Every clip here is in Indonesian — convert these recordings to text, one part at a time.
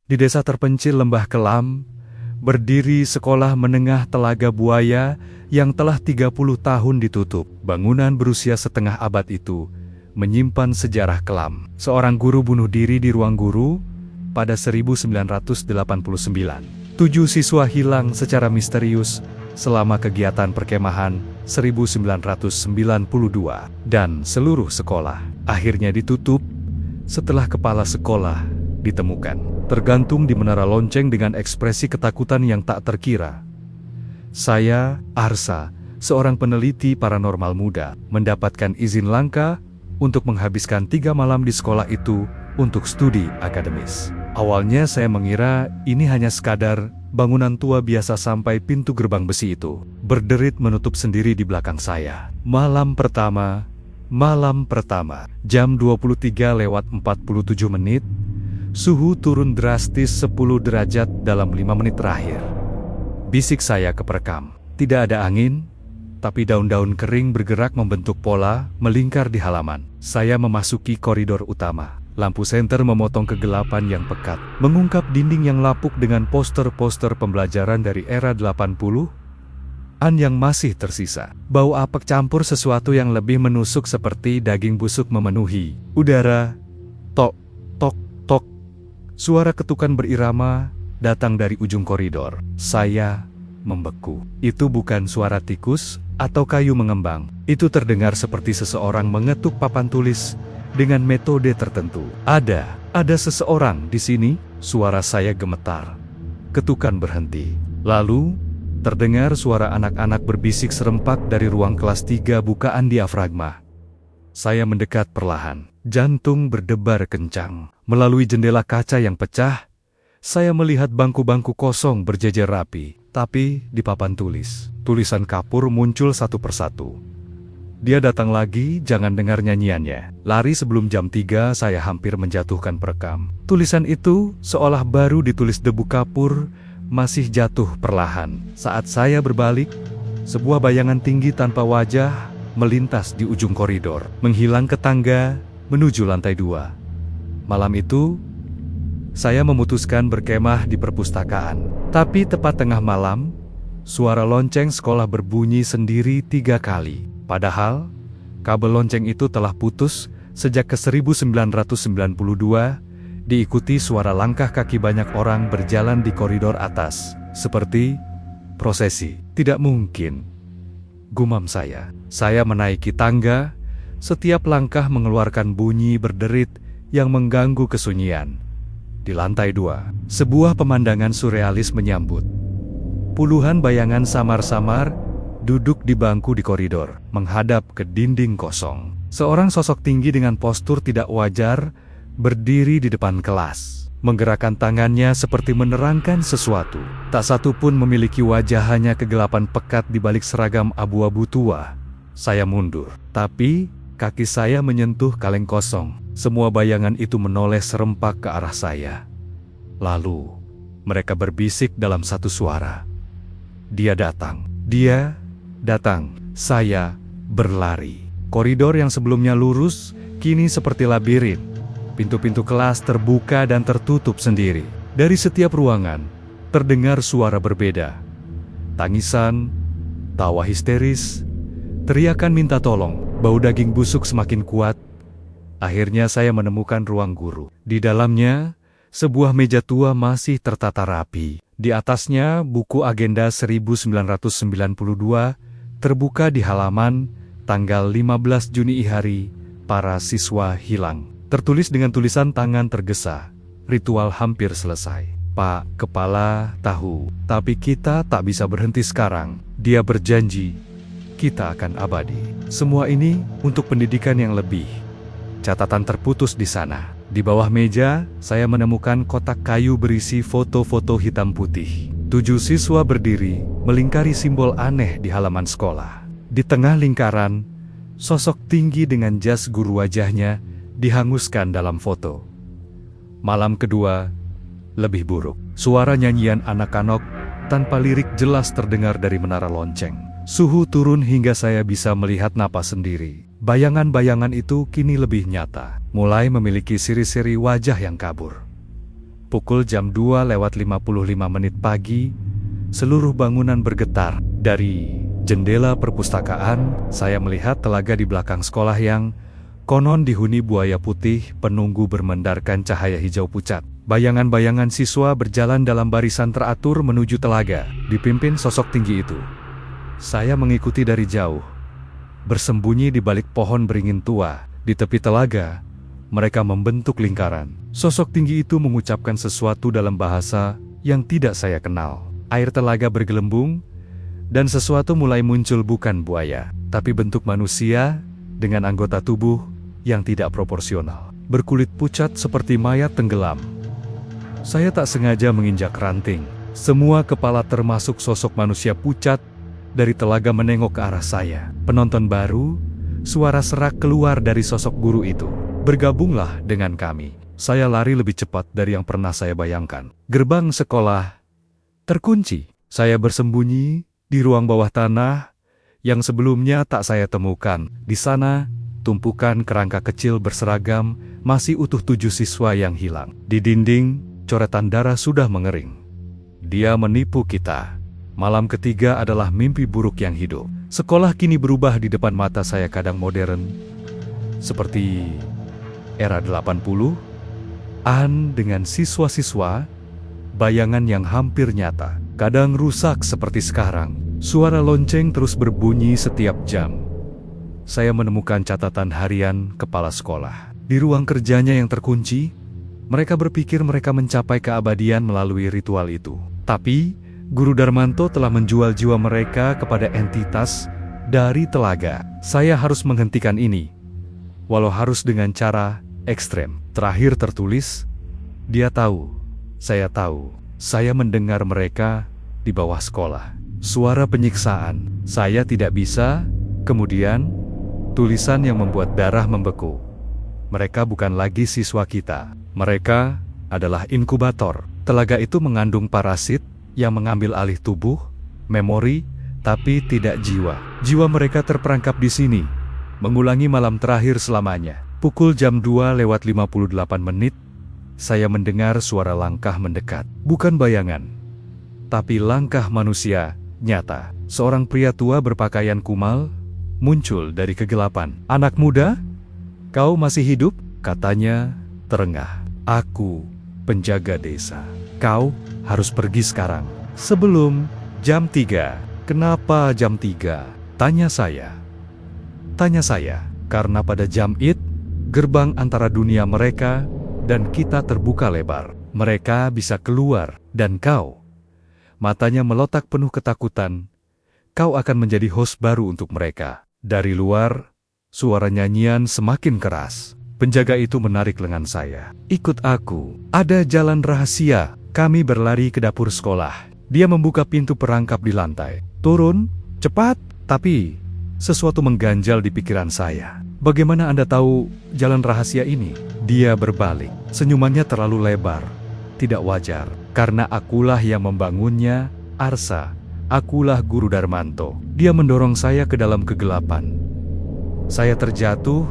Di desa terpencil Lembah Kelam, berdiri sekolah menengah Telaga Buaya yang telah 30 tahun ditutup. Bangunan berusia setengah abad itu menyimpan sejarah kelam. Seorang guru bunuh diri di ruang guru pada 1989. 7 siswa hilang secara misterius selama kegiatan perkemahan 1992. Dan seluruh sekolah akhirnya ditutup setelah kepala sekolah ditemukan tergantung di menara lonceng dengan ekspresi ketakutan yang tak terkira. Saya, Arsa, seorang peneliti paranormal muda, mendapatkan izin langka untuk menghabiskan 3 malam di sekolah itu untuk studi akademis. Awalnya saya mengira ini hanya sekadar bangunan tua biasa sampai pintu gerbang besi itu berderit menutup sendiri di belakang saya. Malam pertama, jam 23:47, suhu turun drastis 10 derajat dalam 5 menit terakhir. Bisik saya ke perekam. Tidak ada angin, tapi daun-daun kering bergerak membentuk pola, melingkar di halaman. Saya memasuki koridor utama. Lampu senter memotong kegelapan yang pekat, mengungkap dinding yang lapuk dengan poster-poster pembelajaran dari era 80-an yang masih tersisa. Bau apek campur sesuatu yang lebih menusuk seperti daging busuk memenuhi udara. Tok, tok, tok. Suara ketukan berirama datang dari ujung koridor. Saya membeku. Itu bukan suara tikus atau kayu mengembang. Itu terdengar seperti seseorang mengetuk papan tulis dengan metode tertentu. Ada seseorang di sini. Suara saya gemetar. Ketukan berhenti. Lalu, terdengar suara anak-anak berbisik serempak dari ruang kelas 3 bukaan diafragma. Saya mendekat perlahan. Jantung berdebar kencang. Melalui jendela kaca yang pecah, saya melihat bangku-bangku kosong berjejer rapi. Tapi di papan tulisan kapur muncul satu persatu. Dia datang lagi, jangan dengar nyanyiannya. Lari sebelum jam 3, saya hampir menjatuhkan perekam. Tulisan itu seolah baru ditulis debu kapur, masih jatuh perlahan. Saat saya berbalik, sebuah bayangan tinggi tanpa wajah melintas di ujung koridor, menghilang ke tangga menuju lantai 2. Malam itu, saya memutuskan berkemah di perpustakaan. Tapi tepat tengah malam, suara lonceng sekolah berbunyi sendiri 3 kali. Padahal, kabel lonceng itu telah putus sejak ke 1992, diikuti suara langkah kaki banyak orang berjalan di koridor atas, seperti prosesi. Tidak mungkin, gumam saya. Saya menaiki tangga, setiap langkah mengeluarkan bunyi berderit yang mengganggu kesunyian. Di lantai 2, sebuah pemandangan surrealis menyambut. Puluhan bayangan samar-samar duduk di bangku di koridor, menghadap ke dinding kosong. Seorang sosok tinggi dengan postur tidak wajar berdiri di depan kelas, menggerakkan tangannya seperti menerangkan sesuatu. Tak satu pun memiliki wajah, hanya kegelapan pekat di balik seragam abu-abu tua. Saya mundur, tapi kaki saya menyentuh kaleng kosong. Semua bayangan itu menoleh serempak ke arah saya. Lalu, mereka berbisik dalam satu suara. Dia datang. Dia datang. Saya berlari. Koridor yang sebelumnya lurus, kini seperti labirin. Pintu-pintu kelas terbuka dan tertutup sendiri. Dari setiap ruangan, terdengar suara berbeda. Tangisan, tawa histeris, teriakan minta tolong. Bau daging busuk semakin kuat. Akhirnya saya menemukan ruang guru. Di dalamnya, sebuah meja tua masih tertata rapi. Di atasnya, buku agenda 1992 terbuka di halaman, tanggal 15 Juni hari para siswa hilang. Tertulis dengan tulisan tangan tergesa, ritual hampir selesai. Pak Kepala tahu, tapi kita tak bisa berhenti sekarang. Dia berjanji, kita akan abadi. Semua ini untuk pendidikan yang lebih. Catatan terputus di sana. Di bawah meja, saya menemukan kotak kayu berisi foto-foto hitam putih. 7 siswa berdiri, melingkari simbol aneh di halaman sekolah. Di tengah lingkaran, sosok tinggi dengan jas guru, wajahnya dihanguskan dalam foto. Malam kedua, lebih buruk. Suara nyanyian anak-anak tanpa lirik jelas terdengar dari menara lonceng. Suhu turun hingga saya bisa melihat napas sendiri. Bayangan-bayangan itu kini lebih nyata, mulai memiliki siri-siri wajah yang kabur. Pukul jam 2:55 pagi, seluruh bangunan bergetar. Dari jendela perpustakaan, saya melihat telaga di belakang sekolah yang konon dihuni buaya putih penunggu bermendarkan cahaya hijau pucat. Bayangan-bayangan siswa berjalan dalam barisan teratur menuju telaga, dipimpin sosok tinggi itu. Saya mengikuti dari jauh, bersembunyi di balik pohon beringin tua. Di tepi telaga, mereka membentuk lingkaran. Sosok tinggi itu mengucapkan sesuatu dalam bahasa yang tidak saya kenal. Air telaga bergelembung, dan sesuatu mulai muncul, bukan buaya, tapi bentuk manusia dengan anggota tubuh yang tidak proporsional. Berkulit pucat seperti mayat tenggelam. Saya tak sengaja menginjak ranting. Semua kepala termasuk sosok manusia pucat dari telaga menengok ke arah saya. Penonton baru, suara serak keluar dari sosok guru itu. Bergabunglah dengan kami. Saya lari lebih cepat dari yang pernah saya bayangkan. Gerbang sekolah terkunci. Saya bersembunyi di ruang bawah tanah yang sebelumnya tak saya temukan. Di sana, tumpukan kerangka kecil berseragam masih utuh 7 siswa yang hilang. Di dinding, coretan darah sudah mengering. Dia menipu kita. Malam ketiga adalah mimpi buruk yang hidup. Sekolah kini berubah di depan mata saya, kadang modern, seperti era 80-an dengan siswa-siswa, bayangan yang hampir nyata. Kadang rusak seperti sekarang. Suara lonceng terus berbunyi setiap jam. Saya menemukan catatan harian kepala sekolah. Di ruang kerjanya yang terkunci, mereka berpikir mereka mencapai keabadian melalui ritual itu. Tapi, Guru Darmanto telah menjual jiwa mereka kepada entitas dari telaga. Saya harus menghentikan ini, walau harus dengan cara ekstrem. Terakhir tertulis, dia tahu, saya mendengar mereka di bawah sekolah. Suara penyiksaan, saya tidak bisa. Kemudian, tulisan yang membuat darah membeku. Mereka bukan lagi siswa kita. Mereka adalah inkubator. Telaga itu mengandung parasit yang mengambil alih tubuh, memori, tapi tidak jiwa. Jiwa mereka terperangkap di sini, mengulangi malam terakhir selamanya. Pukul jam 2:58, saya mendengar suara langkah mendekat. Bukan bayangan, tapi langkah manusia nyata. Seorang pria tua berpakaian kumal muncul dari kegelapan. "Anak muda, kau masih hidup?" katanya terengah. "Aku penjaga desa. Kau harus pergi sekarang, sebelum jam 3. "Kenapa jam 3? Tanya saya. Karena pada jam itu, gerbang antara dunia mereka dan kita terbuka lebar. Mereka bisa keluar, dan kau," matanya melotak penuh ketakutan, "kau akan menjadi host baru untuk mereka." Dari luar, suara nyanyian semakin keras. Penjaga itu menarik lengan saya. "Ikut aku. Ada jalan rahasia." Kami berlari ke dapur sekolah. Dia membuka pintu perangkap di lantai. "Turun, cepat!" Tapi, sesuatu mengganjal di pikiran saya. "Bagaimana Anda tahu jalan rahasia ini?" Dia berbalik. Senyumannya terlalu lebar. Tidak wajar. "Karena akulah yang membangunnya, Arsa. Akulah Guru Darmanto." Dia mendorong saya ke dalam kegelapan. Saya terjatuh,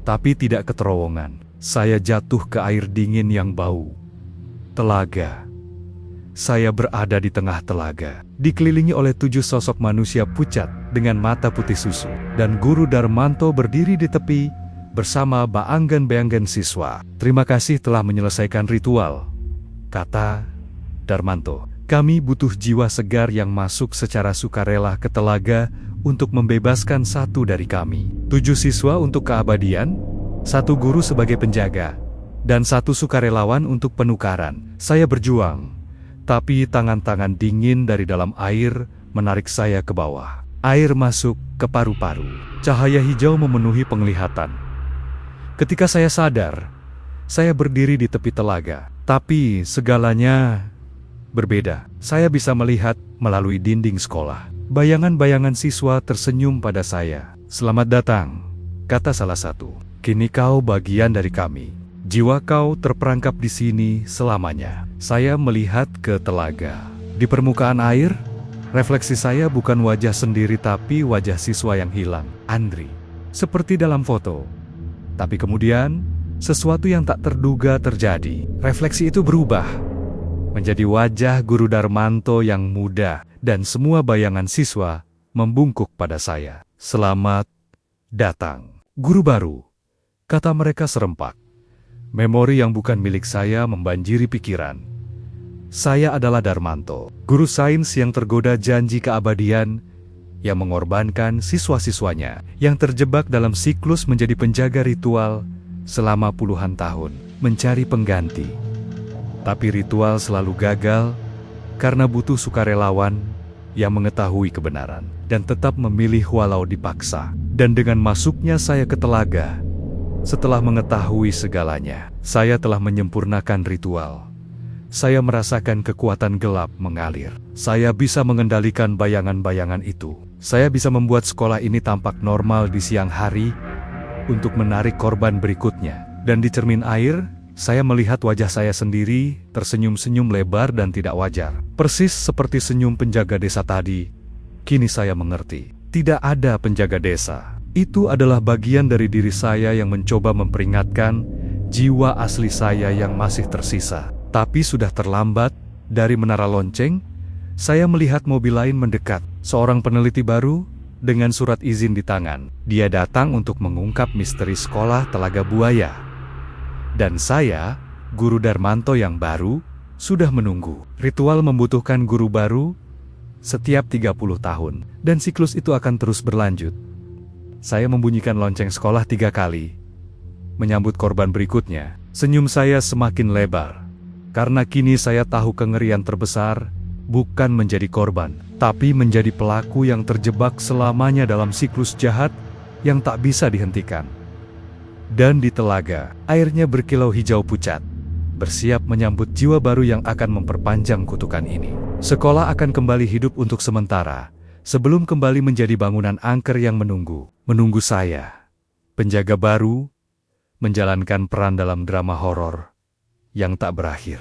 tapi tidak ke terowongan. Saya jatuh ke air dingin yang bau. Telaga. Saya berada di tengah telaga, dikelilingi oleh 7 sosok manusia pucat dengan mata putih susu. Dan Guru Darmanto berdiri di tepi bersama baanggan-baanggan siswa. "Terima kasih telah menyelesaikan ritual," kata Darmanto. "Kami butuh jiwa segar yang masuk secara sukarela ke telaga untuk membebaskan satu dari kami. 7 siswa untuk keabadian, 1 guru sebagai penjaga, dan 1 sukarelawan untuk penukaran." Saya berjuang, tapi tangan-tangan dingin dari dalam air menarik saya ke bawah. Air masuk ke paru-paru. Cahaya hijau memenuhi penglihatan. Ketika saya sadar, saya berdiri di tepi telaga. Tapi segalanya berbeda. Saya bisa melihat melalui dinding sekolah. Bayangan-bayangan siswa tersenyum pada saya. "Selamat datang," kata salah satu. "Kini kau bagian dari kami. Jiwa kau terperangkap di sini selamanya." Saya melihat ke telaga. Di permukaan air, refleksi saya bukan wajah sendiri tapi wajah siswa yang hilang, Andri. Seperti dalam foto. Tapi kemudian, sesuatu yang tak terduga terjadi. Refleksi itu berubah menjadi wajah Guru Darmanto yang muda, dan semua bayangan siswa membungkuk pada saya. "Selamat datang, guru baru," kata mereka serempak. Memori yang bukan milik saya membanjiri pikiran. Saya adalah Darmanto, guru sains yang tergoda janji keabadian, yang mengorbankan siswa-siswanya, yang terjebak dalam siklus menjadi penjaga ritual selama puluhan tahun, mencari pengganti. Tapi ritual selalu gagal karena butuh sukarelawan yang mengetahui kebenaran dan tetap memilih walau dipaksa. Dan dengan masuknya saya ke telaga, setelah mengetahui segalanya, saya telah menyempurnakan ritual. Saya merasakan kekuatan gelap mengalir. Saya bisa mengendalikan bayangan-bayangan itu. Saya bisa membuat sekolah ini tampak normal di siang hari untuk menarik korban berikutnya. Dan di cermin air, saya melihat wajah saya sendiri tersenyum-senyum lebar dan tidak wajar. Persis seperti senyum penjaga desa tadi. Kini saya mengerti, tidak ada penjaga desa. Itu adalah bagian dari diri saya yang mencoba memperingatkan jiwa asli saya yang masih tersisa. Tapi sudah terlambat. Dari menara lonceng, saya melihat mobil lain mendekat. Seorang peneliti baru dengan surat izin di tangan. Dia datang untuk mengungkap misteri sekolah Telaga Buaya. Dan saya, Guru Darmanto yang baru, sudah menunggu. Ritual membutuhkan guru baru setiap 30 tahun, dan siklus itu akan terus berlanjut. Saya membunyikan lonceng sekolah 3 kali, menyambut korban berikutnya. Senyum saya semakin lebar, karena kini saya tahu kengerian terbesar bukan menjadi korban, tapi menjadi pelaku yang terjebak selamanya dalam siklus jahat yang tak bisa dihentikan. Dan di telaga, airnya berkilau hijau pucat, bersiap menyambut jiwa baru yang akan memperpanjang kutukan ini. Sekolah akan kembali hidup untuk sementara, sebelum kembali menjadi bangunan angker yang menunggu saya. Penjaga baru, menjalankan peran dalam drama horor yang tak berakhir.